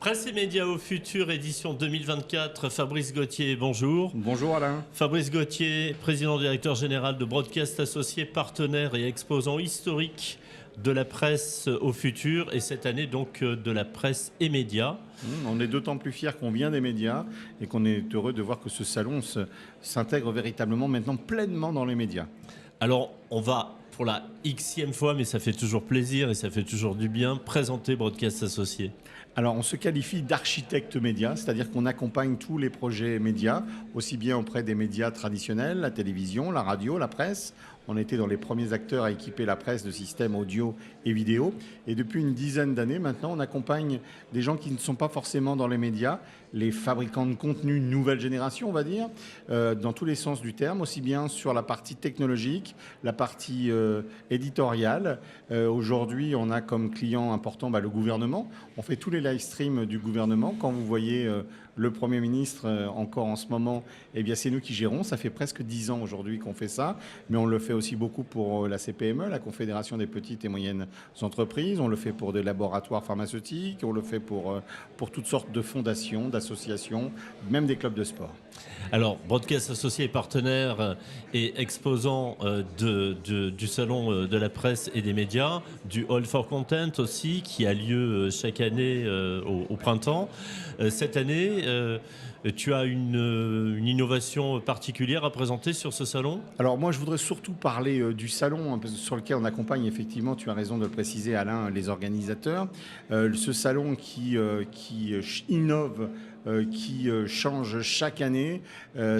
Presse et médias au futur, édition 2024. Fabrice Gauthier, bonjour. Bonjour Alain. Fabrice Gauthier, président-directeur général de Broadcast Associés, partenaire et exposant historique de la presse au futur et cette année donc de la presse et médias. On est d'autant plus fiers qu'on vient des médias et qu'on est heureux de voir que ce salon s'intègre véritablement maintenant pleinement dans les médias. Alors on va pour la xème fois, mais ça fait toujours plaisir et ça fait toujours du bien, présenter Broadcast Associés. Alors, on se qualifie d'architecte média, c'est-à-dire qu'on accompagne tous les projets médias, aussi bien auprès des médias traditionnels, la télévision, la radio, la presse. On était dans les premiers acteurs à équiper la presse de systèmes audio et vidéo. Et depuis une dizaine d'années, maintenant, on accompagne des gens qui ne sont pas forcément dans les médias, les fabricants de contenu nouvelle génération, on va dire, dans tous les sens du terme, aussi bien sur la partie technologique, la partie éditoriale. Aujourd'hui, on a comme client important le gouvernement. On fait tous les live streams du gouvernement. Quand vous voyez le Premier ministre encore en ce moment, eh bien, c'est nous qui gérons. Ça fait presque 10 ans aujourd'hui qu'on fait ça, mais on le fait aussi beaucoup pour la CPME, la Confédération des petites et moyennes entreprises. On le fait pour des laboratoires pharmaceutiques. On le fait pour toutes sortes de fondations, d'associations, même des clubs de sport. Alors, Broadcast Associés est partenaire et exposant du Salon de la presse et des médias, du Hall for Content aussi, qui a lieu chaque année au printemps. Cette année, tu as une innovation particulière à présenter sur ce salon ? Alors moi, je voudrais surtout parler du salon sur lequel on accompagne effectivement, tu as raison de le préciser Alain, les organisateurs. Ce salon qui innove, qui change chaque année.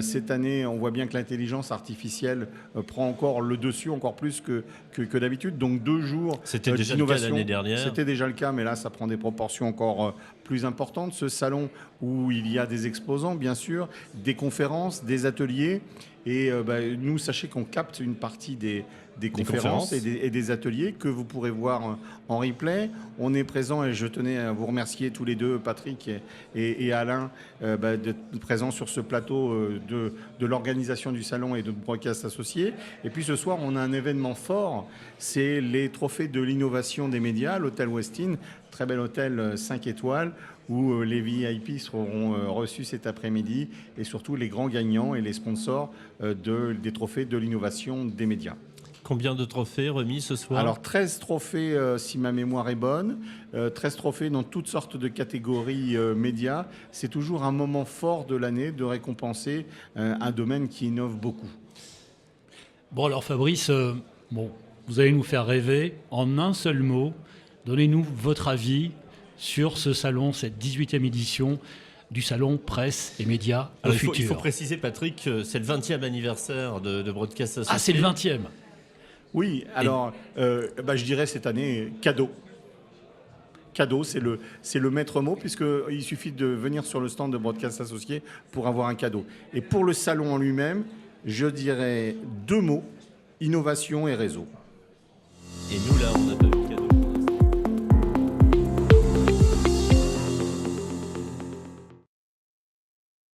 Cette année, on voit bien que l'intelligence artificielle prend encore le dessus, encore plus que d'habitude. Donc 2 jours C'était déjà le cas l'année dernière. C'était déjà le cas, mais là, ça prend des proportions encore plus importantes. Ce salon où il y a des exposants, bien sûr, des conférences, des ateliers. Et nous, sachez qu'on capte une partie des conférences et des ateliers que vous pourrez voir en replay. On est présent et je tenais à vous remercier tous les deux, Patrick et Alain, d'être présents sur ce plateau de l'organisation du salon et de Broadcast Associés. Et puis ce soir, on a un événement fort, c'est les trophées de l'innovation des médias, à l'hôtel Westin, très bel hôtel 5 étoiles, où les VIP seront reçus cet après-midi et surtout les grands gagnants et les sponsors des trophées de l'innovation des médias. Combien de trophées remis ce soir ? Alors 13 trophées, si ma mémoire est bonne, 13 trophées dans toutes sortes de catégories médias. C'est toujours un moment fort de l'année de récompenser un domaine qui innove beaucoup. Bon alors Fabrice, vous allez nous faire rêver. En un seul mot, donnez-nous votre avis sur ce salon, cette 18e édition du salon presse et médias au futur. Il faut préciser, Patrick, que c'est le 20e anniversaire de Broadcast Associés. Ah, c'est le 20e. Oui, alors je dirais cette année cadeau. Cadeau, c'est le maître mot, puisqu'il suffit de venir sur le stand de Broadcast Associés pour avoir un cadeau. Et pour le salon en lui-même, je dirais 2 mots, innovation et réseau. Et nous, là, on a